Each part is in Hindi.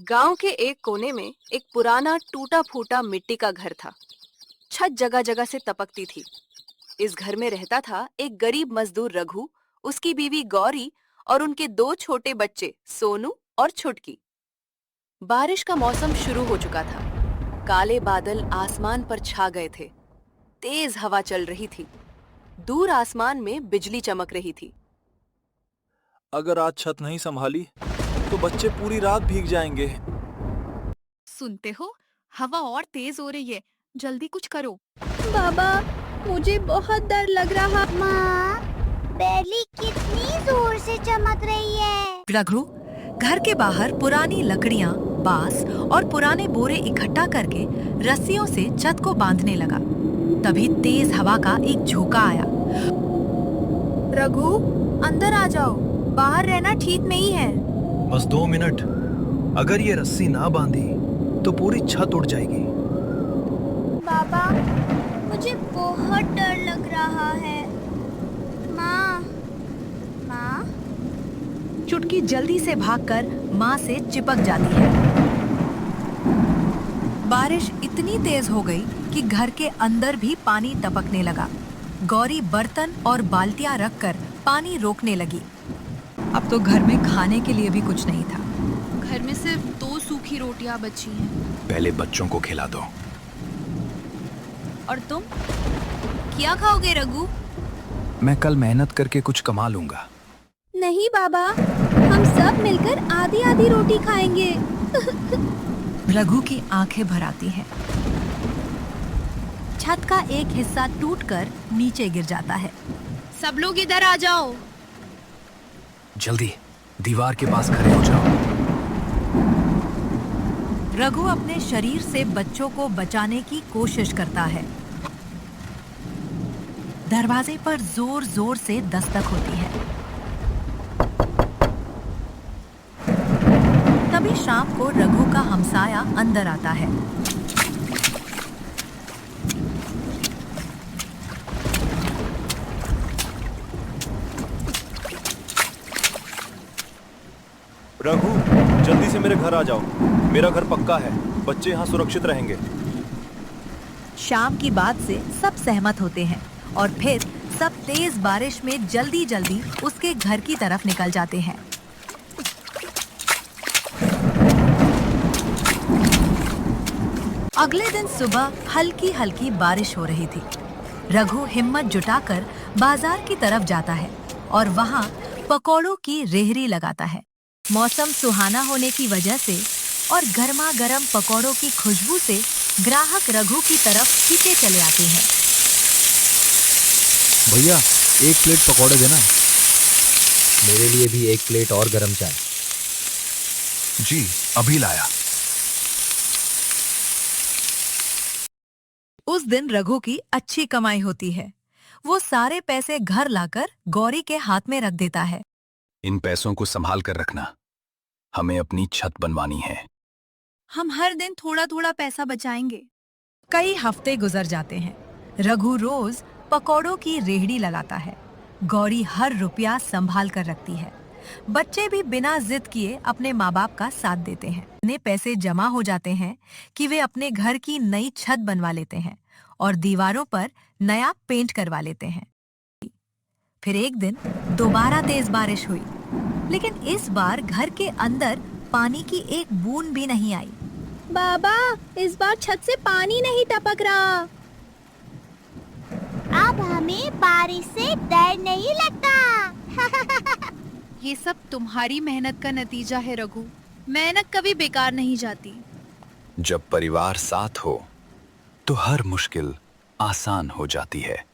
गांव के एक कोने में एक पुराना टूटा फूटा मिट्टी का घर था। छत जगह जगह से टपकती थी। इस घर में रहता था एक गरीब मजदूर रघु, उसकी बीवी गौरी और उनके दो छोटे बच्चे सोनू और छुटकी। बारिश का मौसम शुरू हो चुका था। काले बादल आसमान पर छा गए थे। तेज हवा चल रही थी। दूर आसमान में बिजली चमक रही थी। अगर आज छत नहीं संभाली तो बच्चे पूरी रात भीग जाएंगे। सुनते हो, हवा और तेज हो रही है। जल्दी कुछ करो। बाबा, मुझे बहुत डर लग रहा। माँ, बिजली कितनी जोर से चमक रही है। रघु घर के बाहर पुरानी लकड़ियां, बांस और पुराने बोरे इकट्ठा करके रस्सियों से छत को बांधने लगा। तभी तेज हवा का एक झोंका आया। रघु, अंदर आ जाओ, बाहर रहना ठीक नहीं है। बस 2 मिनट। अगर ये रस्सी ना बांधी तो पूरी छत उड़ जाएगी। बाबा, मुझे बहुत डर लग रहा है। माँ, माँ, चुटकी जल्दी से भागकर माँ से चिपक जाती है। बारिश इतनी तेज हो गई कि घर के अंदर भी पानी टपकने लगा। गौरी बर्तन और बाल्टियां रखकर पानी रोकने लगी। अब तो घर में खाने के लिए भी कुछ नहीं था। घर में सिर्फ 2 सूखी रोटियां बची हैं। पहले बच्चों को खिला दो। और तुम क्या खाओगे रघु? मैं कल मेहनत करके कुछ कमा लूंगा। नहीं बाबा, हम सब मिलकर आधी आधी रोटी खाएंगे। रघु की आंखें भर आती हैं। छत का एक हिस्सा टूटकर नीचे गिर जाता है। सब लोग इधर आ जाओ। जल्दी दीवार के पास खड़े हो जाओ। रघु अपने शरीर से बच्चों को बचाने की कोशिश करता है। दरवाजे पर जोर जोर से दस्तक होती है। तभी शाम को रघु का हमसाया अंदर आता है। रघु, जल्दी से मेरे घर आ जाओ। मेरा घर पक्का है, बच्चे यहाँ सुरक्षित रहेंगे। शाम की बात से सब सहमत होते हैं और फिर सब तेज बारिश में जल्दी जल्दी उसके घर की तरफ निकल जाते हैं। अगले दिन सुबह हल्की हल्की बारिश हो रही थी। रघु हिम्मत जुटाकर बाजार की तरफ जाता है और वहाँ पकौड़ों की रेहड़ी लगाता है। मौसम सुहाना होने की वजह से और गर्मा गर्म पकौड़ों की खुशबू से ग्राहक रघु की तरफ खींचे चले आते हैं। भैया, 1 प्लेट पकौड़े देना। मेरे लिए भी 1 प्लेट और गरम चाय। जी, अभी लाया। उस दिन रघु की अच्छी कमाई होती है। वो सारे पैसे घर लाकर गौरी के हाथ में रख देता है। इन पैसों को संभाल कर रखना। हमें अपनी छत बनवानी है। हम हर दिन थोड़ा थोड़ा पैसा बचाएंगे। कई हफ्ते गुजर जाते हैं। रघु रोज पकौड़ों की रेहड़ी लगाता है। गौरी हर रुपया संभाल कर रखती है। बच्चे भी बिना जिद किए अपने माँ बाप का साथ देते हैं। इतने पैसे जमा हो जाते हैं कि वे अपने घर की नई छत बनवा लेते हैं और दीवारों पर नया पेंट करवा लेते हैं। फिर एक दिन दोबारा तेज बारिश हुई, लेकिन इस बार घर के अंदर पानी की एक बूंद भी नहीं आई। बाबा, इस बार छत से पानी नहीं टपक रहा। अब हमें बारिश से डर नहीं लगता। ये सब तुम्हारी मेहनत का नतीजा है रघु। मेहनत कभी बेकार नहीं जाती। जब परिवार साथ हो तो हर मुश्किल आसान हो जाती है।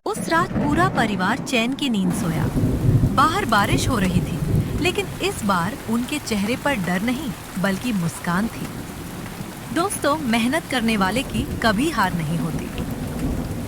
उस रात पूरा परिवार चैन की नींद सोया। बाहर बारिश हो रही थी, लेकिन इस बार उनके चेहरे पर डर नहीं बल्कि मुस्कान थी। दोस्तों, मेहनत करने वाले की कभी हार नहीं होती।